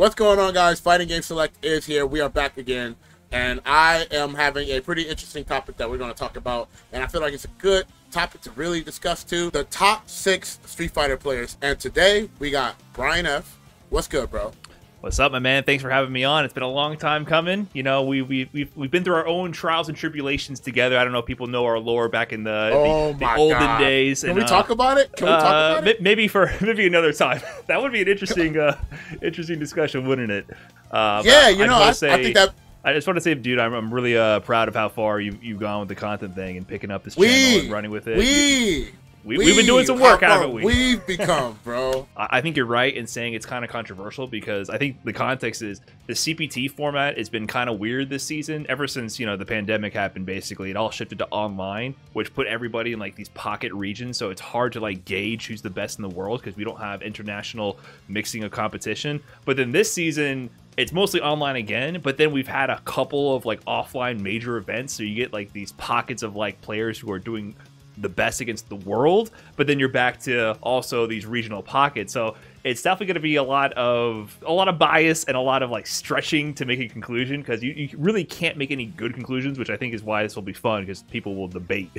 What's going on, guys? Fighting Game Select is here. We are back again, and I am having a pretty interesting topic that we're going to talk about, and I feel like it's a good topic to really discuss too. The top 6 Street Fighter players, and today we got Brian F. What's good, bro? What's up, my man? Thanks for having me on. It's been a long time coming. You know, we've been through our own trials and tribulations together. I don't know if people know our lore back in the olden days. Can we talk about it? Can we talk about it? Maybe another time. That would be an interesting interesting discussion, wouldn't it? Yeah, you know, I think that. I just want to say, dude, I'm really proud of how far you've gone with the content thing and picking up this channel and running with it. We've been doing some work, haven't we? We've become, bro. I think you're right in saying it's kind of controversial because I think the context is the CPT format has been kind of weird this season. Ever since, you know, the pandemic happened, basically, it all shifted to online, which put everybody in like these pocket regions. So it's hard to like gauge who's the best in the world because we don't have international mixing of competition. But then this season, it's mostly online again, but then we've had a couple of like offline major events. So you get like these pockets of like players who are doing the best against the world, but then you're back to also these regional pockets. So it's definitely going to be a lot of bias and a lot of like stretching to make a conclusion because you really can't make any good conclusions, which I think is why this will be fun because people will debate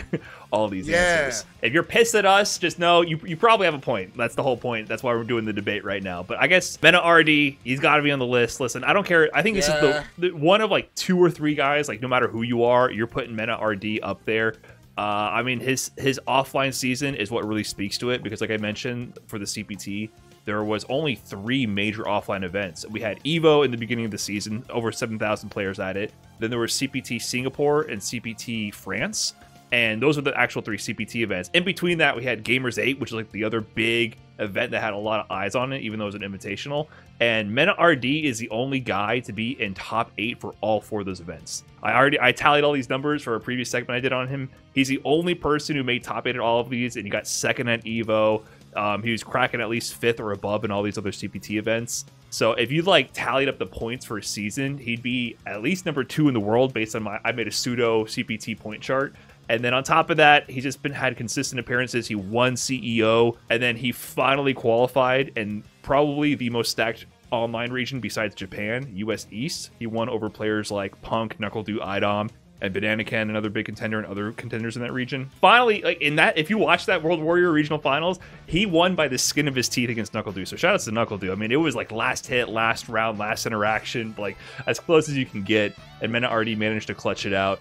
all these answers. If you're pissed at us, just know you probably have a point. That's the whole point. That's why we're doing the debate right now. But I guess Mena RD, he's got to be on the list. Listen, I don't care. I think this is the one of like 2 or 3 guys, like no matter who you are, you're putting Mena RD up there. I mean, his offline season is what really speaks to it because, like I mentioned, for the CPT, there was only 3 major offline events. We had EVO in the beginning of the season, over 7,000 players at it. Then there was CPT Singapore and CPT France, and those were the actual 3 CPT events. In between that, we had Gamers 8, which is like the other big event that had a lot of eyes on it, even though it was an invitational. And Mena RD is the only guy to be in top 8 for all 4 of those events. I tallied all these numbers for a previous segment I did on him. He's the only person who made top 8 at all of these, and he got 2nd at EVO. He was cracking at least 5th or above in all these other CPT events. So if you like tallied up the points for a season, he'd be at least number 2 in the world based on I made a pseudo CPT point chart. And then on top of that, he's just had consistent appearances. He won CEO, and then he finally qualified in probably the most stacked online region besides Japan, US East. He won over players like Punk, NuckleDu, IDOM, and Banana Ken, another big contender, and other contenders in that region. Finally, like in that, if you watch that World Warrior regional finals, he won by the skin of his teeth against NuckleDu. So shout out to NuckleDu. I mean, it was like last hit, last round, last interaction, like as close as you can get. And Mena already managed to clutch it out.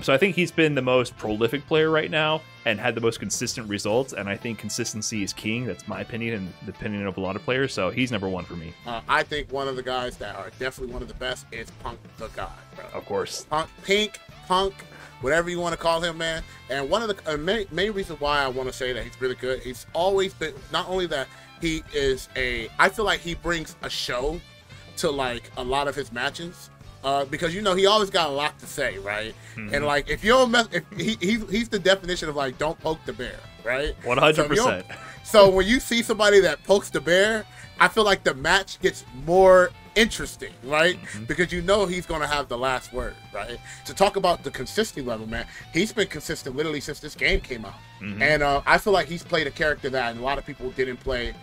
So I think he's been the most prolific player right now and had the most consistent results. And I think consistency is king. That's my opinion and the opinion of a lot of players. So he's number 1 for me. I think one of the guys that are definitely one of the best is Punk the God, bro. Of course. Punk, whatever you want to call him, man. And one of the main reasons why I want to say that he's really good, he's always been, not only that he is I feel like he brings a show to like a lot of his matches. Because you know he always got a lot to say, right? Mm-hmm. And like if you don't mess, he's the definition of like don't poke the bear, right? 100%. So when you see somebody that pokes the bear, I feel like the match gets more interesting, right? Mm-hmm. Because you know he's gonna have the last word, right? To talk about the consistency level, man, he's been consistent literally since this game came out, and I feel like he's played a character that a lot of people didn't play.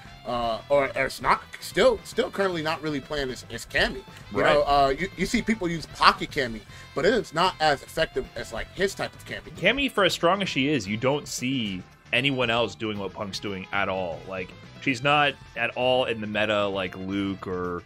Or it's not still currently not really playing as Cammy. You know, you see people use Pocket Cammy, but it is not as effective as like his type of Cammy. Cammy, for as strong as she is, you don't see anyone else doing what Punk's doing at all. Like she's not at all in the meta like Luke or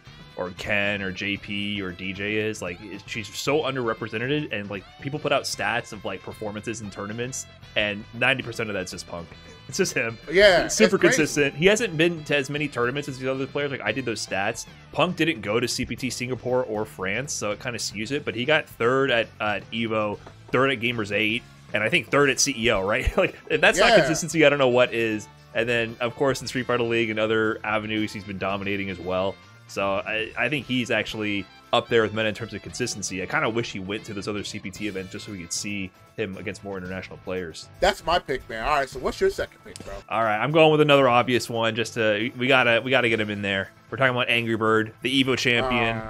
Ken or JP or DJ is. Like she's so underrepresented, and like people put out stats of like performances in tournaments, and 90% of that's just Punk. It's just him. Yeah, super consistent. He hasn't been to as many tournaments as the other players. Like I did those stats. Punk didn't go to CPT Singapore or France, so it kind of skews it. But he got 3rd at EVO, 3rd at Gamers 8, and I think 3rd at CEO. Right? Like if that's not consistency, I don't know what is. And then of course in Street Fighter League and other avenues, he's been dominating as well. So I think he's actually up there with Mena in terms of consistency. I kind of wish he went to this other CPT event just so we could see him against more international players. That's my pick, man. All right, so what's your second pick, bro? All right, I'm going with another obvious one. Just to we gotta get him in there. We're talking about Angry Bird, the Evo champion.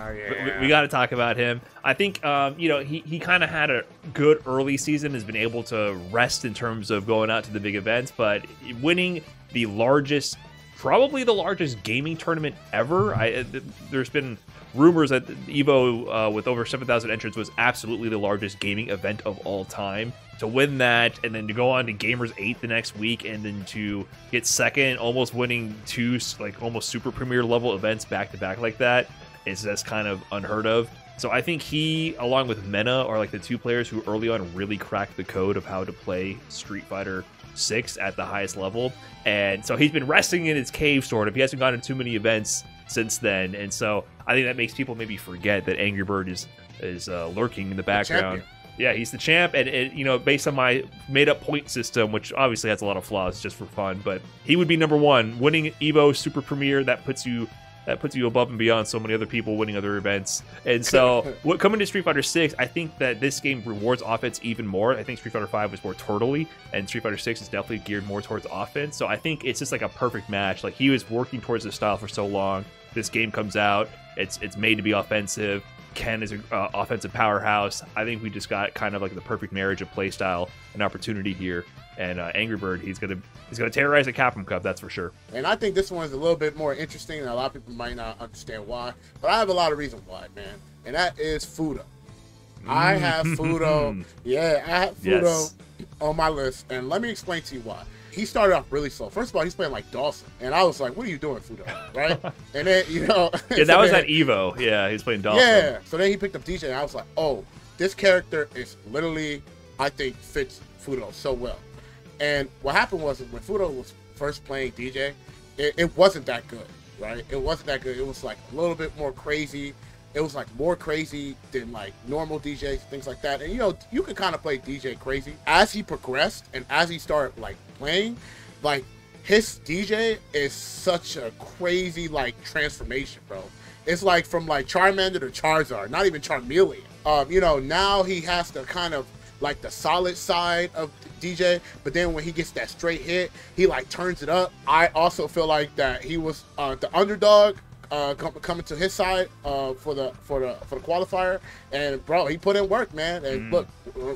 We got to talk about him. I think you know he kind of had a good early season, has been able to rest in terms of going out to the big events, but winning the largest probably the largest gaming tournament ever. There's been rumors that Evo with over 7,000 entrants was absolutely the largest gaming event of all time. To win that, and then to go on to Gamers 8 the next week, and then to get second, almost winning 2 like almost super premier level events back to back like that, is just kind of unheard of. So I think he, along with Mena, are like the 2 players who early on really cracked the code of how to play Street Fighter 6 at the highest level. And so he's been resting in his cave, sort of. He hasn't gone to too many events since then, and so I think that makes people maybe forget that Angry Bird is lurking in the background. Yeah, he's the champ, and you know, based on my made-up point system, which obviously has a lot of flaws just for fun, but he would be number 1. Winning Evo Super Premier, that puts you above and beyond so many other people winning other events. And so, coming to Street Fighter 6, I think that this game rewards offense even more. I think Street Fighter 5 was more turtley, and Street Fighter 6 is definitely geared more towards offense. So I think it's just like a perfect match. Like, he was working towards this style for so long. This game comes out, it's made to be offensive. Ken is an offensive powerhouse. I think we just got kind of like the perfect marriage of playstyle and opportunity here. And Angry Bird, he's gonna terrorize the Capcom Cup, that's for sure. And I think this one is a little bit more interesting, and a lot of people might not understand why. But I have a lot of reasons why, man. And that is Fudo. I have Fudo. Yeah, I have Fudo on my list, and let me explain to you why. He started off really slow. First of all, he's playing like Dawson, and I was like, "What are you doing, Fudo?" Right? And then yeah, that was at Evo. Yeah, he was playing Dawson. Yeah. So then he picked up DJ, and I was like, "Oh, this character is literally, I think, fits Fudo so well." And what happened was when Fudo was first playing DJ, it wasn't that good, right? It wasn't that good. It was like a little bit more crazy. It was like more crazy than like normal DJs, things like that. And you know, you could kind of play DJ crazy. As he progressed and as he started like playing, like his DJ is such a crazy like transformation, bro. It's like from like Charmander to Charizard, not even Charmeleon. You know, now he has to kind of like the solid side of DJ, but then when he gets that straight hit, he like turns it up. I also feel like that he was the underdog coming to his side for the qualifier, and bro, he put in work, man, and look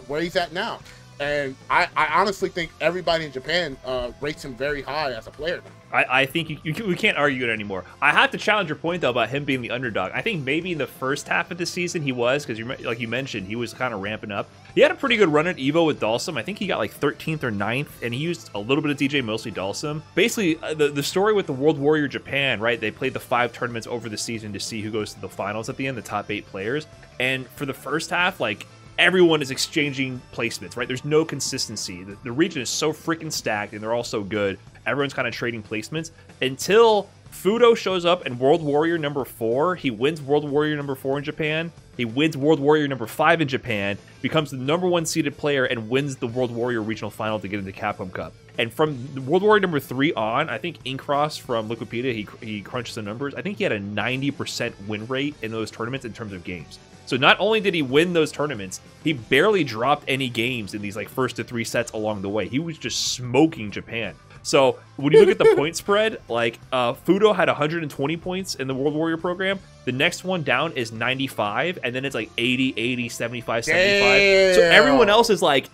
where he's at now. And I honestly think everybody in Japan rates him very high as a player now. I think we can't argue it anymore. I have to challenge your point, though, about him being the underdog. I think maybe in the first half of the season he was, because like you mentioned, he was kind of ramping up. He had a pretty good run at Evo with Dalsum. I think he got like 13th or 9th, and he used a little bit of DJ, mostly Dalsum. Basically, the story with the World Warrior Japan, right? They played the 5 tournaments over the season to see who goes to the finals at the end, the top 8 players. And for the first half, like, everyone is exchanging placements, right? There's no consistency. The region is so freaking stacked, and they're all so good. Everyone's kind of trading placements until Fudo shows up in World Warrior number 4. He wins World Warrior number 4 in Japan. He wins World Warrior number 5 in Japan, becomes the number 1 seeded player, and wins the World Warrior regional final to get into Capcom Cup. And from World Warrior number 3 on, I think Inkross from Liquipedia, he crunched the numbers. I think he had a 90% win rate in those tournaments in terms of games. So not only did he win those tournaments, he barely dropped any games in these like first to 3 sets along the way. He was just smoking Japan. So when you look at the point spread, like Fudo had 120 points in the World Warrior program. The next one down is 95, and then it's like 80, 80, 75, 75. Damn. So everyone else is like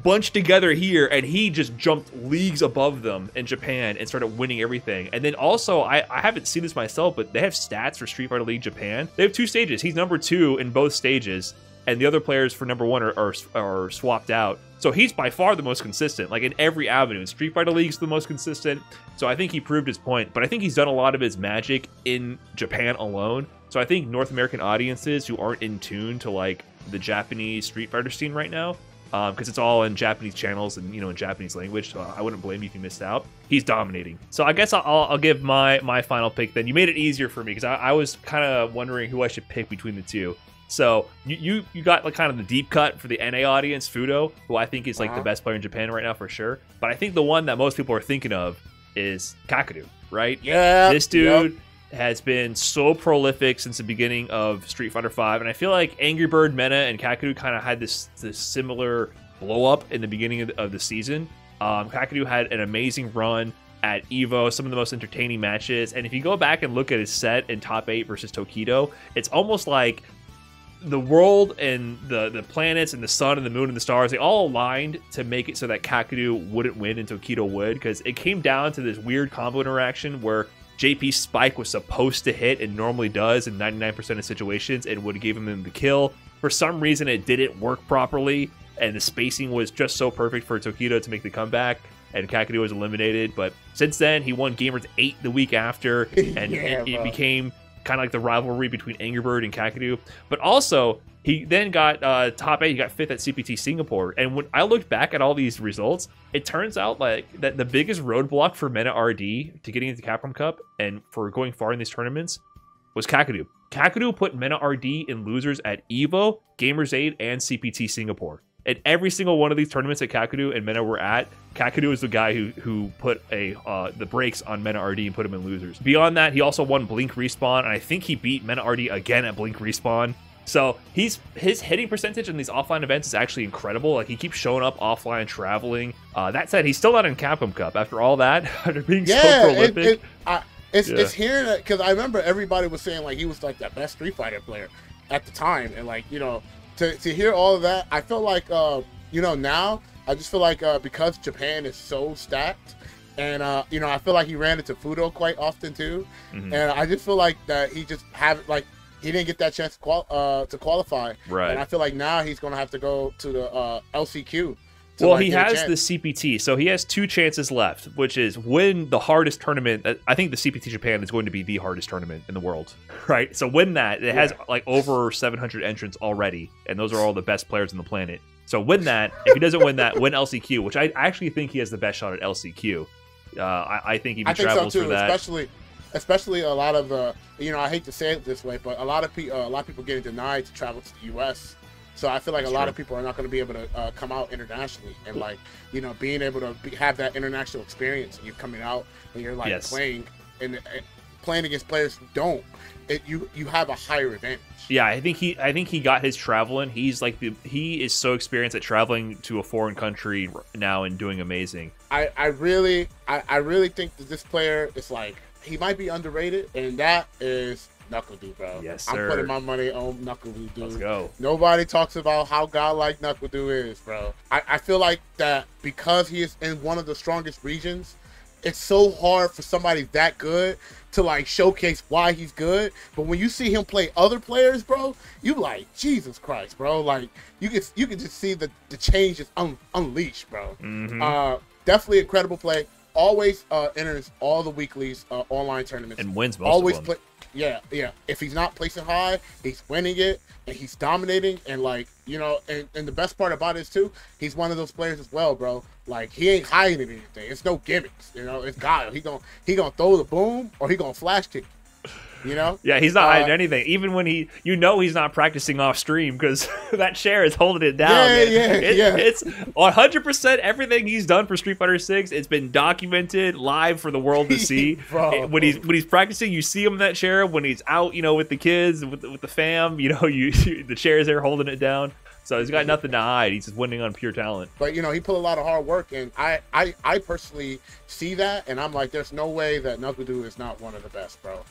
bunched together here, and he just jumped leagues above them in Japan and started winning everything. And then also, I haven't seen this myself, but they have stats for Street Fighter League Japan. They have 2 stages. He's number 2 in both stages, and the other players for number 1 are swapped out. So he's by far the most consistent, like in every avenue. Street Fighter League's the most consistent, so I think he proved his point. But I think he's done a lot of his magic in Japan alone. So I think North American audiences who aren't in tune to like the Japanese Street Fighter scene right now, because it's all in Japanese channels and, you know, in Japanese language, so I wouldn't blame you if you missed out. He's dominating. So I guess I'll give my final pick then. You made it easier for me because I was kind of wondering who I should pick between the two. So you got like kind of the deep cut for the NA audience, Fudo, who I think is like the best player in Japan right now for sure. But I think the one that most people are thinking of is Kakadu, right? Yeah. This dude has been so prolific since the beginning of Street Fighter V, and I feel like Angry Bird, Mena, and Kakadu kind of had this similar blow up in the beginning of the season. Kakadu had an amazing run at Evo, some of the most entertaining matches, and if you go back and look at his set in top 8 versus Tokido, it's almost like the world and the planets and the sun and the moon and the stars, they all aligned to make it so that Kakadu wouldn't win and Tokido would, because it came down to this weird combo interaction where JP's spike was supposed to hit and normally does in 99% of situations and would have given him the kill. For some reason, it didn't work properly, and the spacing was just so perfect for Tokido to make the comeback, and Kakadu was eliminated. But since then, he won Gamers 8 the week after, and it became kind of like the rivalry between Angry Bird and Kakadu. But also, he then got top 8. He got 5th at CPT Singapore. And when I looked back at all these results, it turns out like that the biggest roadblock for Meta RD to getting into Capcom Cup and for going far in these tournaments was Kakadu. Kakadu put Meta RD in losers at EVO, Gamers 8, and CPT Singapore. At every single one of these tournaments that Kakadu and Meta were at, Kakadu is the guy who put the brakes on Meta RD and put him in losers. Beyond that, he also won Blink Respawn, and I think he beat Meta RD again at Blink Respawn. So his hitting percentage in these offline events is actually incredible. Like, he keeps showing up offline, traveling. That said, he's still not in Capcom Cup after all that. After being so prolific. It's hearing that, because I remember everybody was saying like he was like the best Street Fighter player at the time, and like, you know, to hear all of that, I feel like you know, now I just feel like because Japan is so stacked, and you know, I feel like he ran into Fudo quite often too, and I just feel like that he just he didn't get that chance to qualify, right? And I feel like now he's gonna have to go to the LCQ. Well, he has the CPT, so he has 2 chances left, which is win the hardest tournament. I think the CPT Japan is going to be the hardest tournament in the world, right? So win that. It has like over 700 entrants already, and those are all the best players on the planet. So win that. If he doesn't win that, win LCQ, which I actually think he has the best shot at LCQ. I think if he travels so too, for that, especially a lot of you know, I hate to say it this way, but a lot of people getting denied to travel to the U.S. So I feel like a lot of people are not going to be able to come out internationally, and like, you know, being able to have that international experience, and you're coming out and you're like playing against players who don't. You have a higher advantage. Yeah, I think he got his traveling. He's like he is so experienced at traveling to a foreign country now and doing amazing. I really think that this player is like, he might be underrated, and that is NuckleDu, bro. Yes, sir. I'm putting my money on NuckleDu, dude. Let's go. Nobody talks about how godlike NuckleDu is, bro. I feel like that because he is in one of the strongest regions, it's so hard for somebody that good to like showcase why he's good. But when you see him play other players, bro, you like, Jesus Christ, bro. Like, you can just see the change is unleashed, bro. Definitely incredible play. Always enters all the weeklies online tournaments and wins most of them. Yeah. If he's not placing high, he's winning it, and he's dominating. And like, you know, and the best part about it is too, he's one of those players as well, bro. Like, he ain't hiding anything. It's no gimmicks, you know. It's guile. He gonna throw the boom, or he gonna flash kick. You know? Yeah, he's not hiding anything. Even when he's not practicing off stream, because that chair is holding it down. It's 100% everything he's done for Street Fighter 6. It's been documented live for the world to see. When he's practicing, you see him in that chair. When he's out, you know, with the kids, with the fam, you know, the chair is there holding it down. So he's got nothing to hide. He's just winning on pure talent. But, you know, he put a lot of hard work, and I personally see that, and I'm like, there's no way that NuckleDu is not one of the best, bro.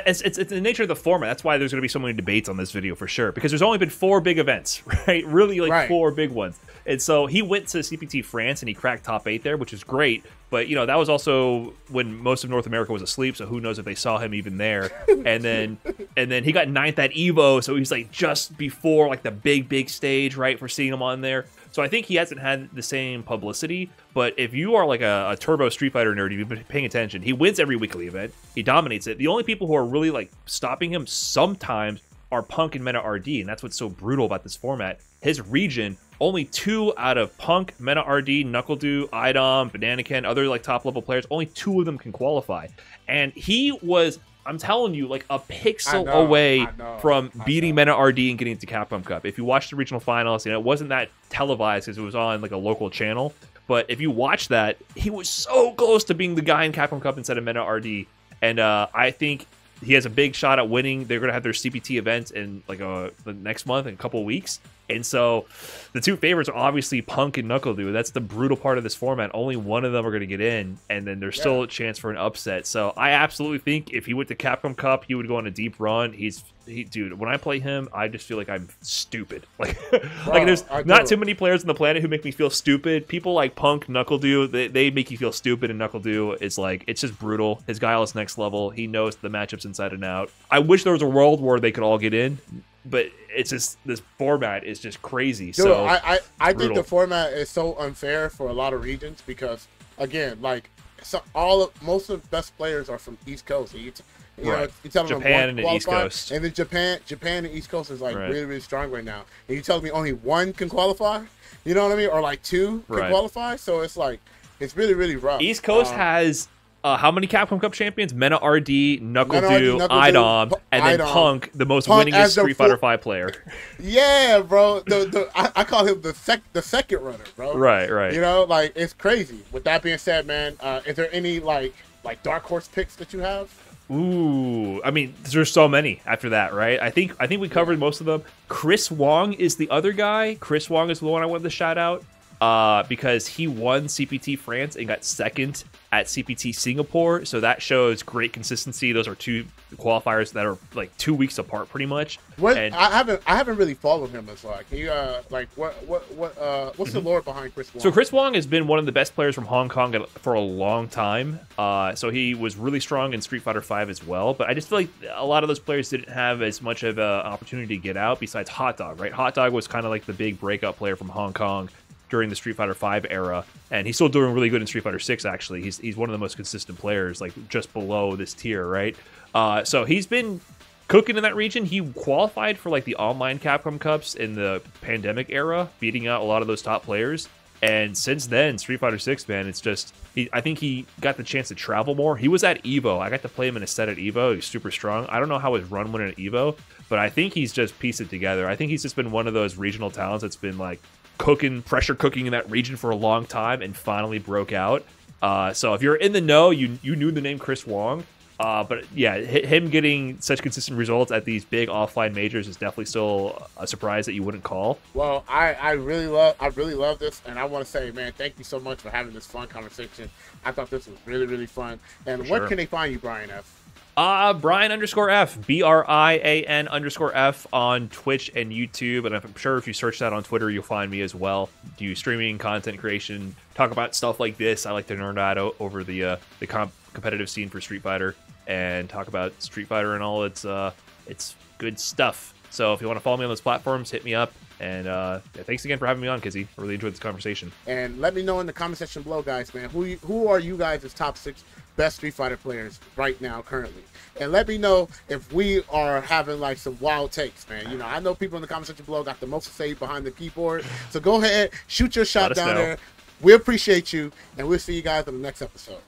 It's the nature of the format. That's why there's going to be so many debates on this video for sure, because there's only been 4 big events, right? Really, like 4 big ones. And so he went to CPT France, and he cracked top 8 there, which is great. But, you know, that was also when most of North America was asleep, so who knows if they saw him even there. And then he got 9th at EVO, so he's like just before like the big stage, right, for seeing him on there. So I think he hasn't had the same publicity. But if you are like a Turbo Street Fighter nerd, you've been paying attention, he wins every weekly event. He dominates it. The only people who are really like stopping him sometimes are Punk and Meta RD, and that's what's so brutal about this format. His region, only 2 out of Punk, Meta RD, NuckleDu, Idom, Banana Ken, other like top level players, only 2 of them can qualify. And he was, I'm telling you, like a pixel away from beating Meta RD and getting into Capcom Cup. If you watch the regional finals, you know, it wasn't that televised because it was on like a local channel. But if you watch that, he was so close to being the guy in Capcom Cup instead of Meta RD. And I think he has a big shot at winning. They're going to have their CPT events in like the next month, in a couple of weeks. And so the two favorites are obviously Punk and NuckleDu. That's the brutal part of this format. Only one of them are going to get in, and then there's still a chance for an upset. So I absolutely think if he went to Capcom Cup, he would go on a deep run. Dude, when I play him, I just feel like I'm stupid. Like there's not too many players on the planet who make me feel stupid. People like Punk, NuckleDu, they make you feel stupid, and NuckleDu is like, it's just brutal. His guile is next level. He knows the matchups inside and out. I wish there was a world where they could all get in, but it's just, this format is just crazy. Dude, so I think the format is so unfair for a lot of regions because, again, like, most of the best players are from East Coast. You know, you tell them Japan and the East Coast, and then Japan and East Coast is like really, really strong right now. And you tell me only one can qualify, you know what I mean, or like two can qualify. So it's like, it's really, really rough. East Coast has how many Capcom Cup champions? Mena RD, NuckleDu, Idom, and then Punk, the most winningest Street Fighter V player. Yeah, bro. I call him the second runner, bro. Right. You know, like, it's crazy. With that being said, man, is there any like dark horse picks that you have? Ooh, I mean, there's so many after that, right? I think we covered most of them. Chris Wong is the other guy. Chris Wong is the one I wanted to shout out because he won CPT France and got second at CPT Singapore, so that shows great consistency. Those are two qualifiers that are like 2 weeks apart, pretty much. I haven't really followed him as like. Can you what's the lore behind Chris Wong? So Chris Wong has been one of the best players from Hong Kong for a long time. So he was really strong in Street Fighter V as well. But I just feel like a lot of those players didn't have as much of an opportunity to get out. Besides Hot Dog, right? Hot Dog was kind of like the big breakout player from Hong Kong during the Street Fighter V era, and he's still doing really good in Street Fighter 6. Actually, he's one of the most consistent players, like just below this tier, right? So he's been cooking in that region. He qualified for like the online Capcom Cups in the pandemic era, beating out a lot of those top players. And since then, Street Fighter 6, man, it's just, I think he got the chance to travel more. He was at EVO. I got to play him in a set at EVO. He's super strong. I don't know how his run went at EVO, but I think he's just pieced it together. I think he's just been one of those regional talents that's been like pressure cooking in that region for a long time and finally broke out. So if you're in the know, you knew the name Chris Wong. But yeah, him getting such consistent results at these big offline majors is definitely still a surprise that you wouldn't call. Well, I really love this, and I want to say, man, thank you so much for having this fun conversation. I thought this was really, really fun. And where can they find you, Brian F? Brian_F, BRIAN_F on Twitch and YouTube, and I'm sure if you search that on Twitter, you'll find me as well. Do streaming, content creation, talk about stuff like this. I like to nerd out over the competitive scene for Street Fighter and talk about Street Fighter and all its good stuff. So if you want to follow me on those platforms, hit me up. And thanks again for having me on, Kizzie. I really enjoyed this conversation. And let me know in the comment section below, guys, man, who are you guys' top 6 best Street Fighter players right now, currently? And let me know if we are having like some wild takes, man. You know, I know people in the comment section below got the most to say behind the keyboard. So go ahead, shoot your shot down there. We appreciate you, and we'll see you guys in the next episode.